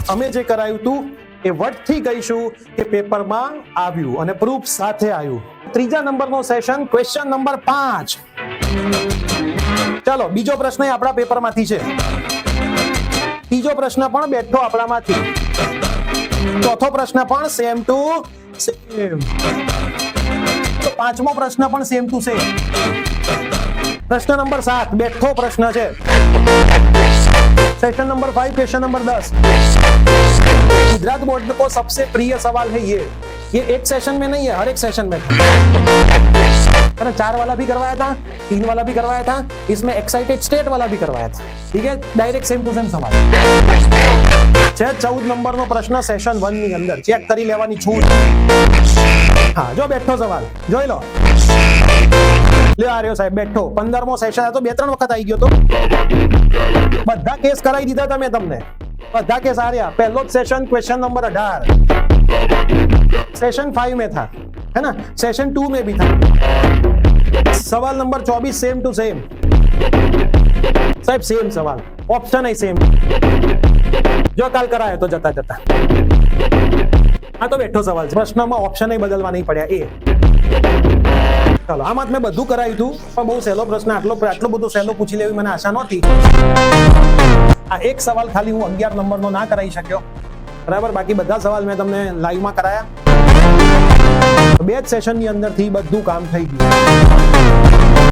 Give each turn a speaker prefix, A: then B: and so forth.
A: અમે જે કરાયું હતું એ વટથી કહીશું કે પેપરમાં આવ્યું અને પ્રૂફ સાથે આવ્યું. ત્રીજા નંબરનો સેશન ક્વેશ્ચન નંબર 5. ચાલો બીજો પ્રશ્ન આપણા પેપરમાંથી છે. ત્રીજો પ્રશ્ન પણ બેઠો આપણામાંથી. ચોથો પ્રશ્ન પણ સેમ ટુ સેમ. પાંચમો પ્રશ્ન પણ સેમ ટુ સેમ. प्रश्न नंबर 7 बैठो प्रश्न है. Session number 5 question number 10. Gujarat board को सबसे प्रिय सवाल है ये एक सेशन में नहीं है, हर एक सेशन में. 4 वाला भी करवाया था, 3 वाला भी करवाया था, इसमें एक्साइटेड स्टेट वाला भी करवाया था. ठीक है, डायरेक्ट सेम टू सेम सवाल છે. 14 नंबर નો प्रश्न सेशन 1 ની અંદર ચેક કરી લેવાની છૂટ. હા, જો બેઠો સવાલ જોઈ લો. લે આ રહ્યો સાહેબ બેઠો. 15મો સેશન આ તો 2-3 વખત આવી ગયો તો. બધા કેસ કરાવી દીધા તમે તમને. બધા કેસ आ रहा. पहलो सेशन क्वेश्चन नंबर 18 सेशन 5 में था, है ना. सेशन 2 में भी था. सवाल नंबर 24 सेम टू सेम. साहब सेम सवाल, ऑप्शन है सेम. जो काल कराया तो जता जता આ તો બેઠો સવાલ છે. પ્રશ્નમાં ઓપ્શન બદલવા નહીં પડ્યા એ. ચાલો આમાં મેં બધું કરાયું હતું પણ બહુ સહેલો પ્રશ્ન આટલો બધો સહેલો પૂછી લેવી મને આશા નહોતી. આ એક સવાલ ખાલી હું 11 નંબરનો ના કરાવી શક્યો, બરાબર. બાકી બધા સવાલ મેં તમને લાઈવમાં કરાયા. 2 જ સેશનની અંદરથી બધું કામ થઈ ગયું.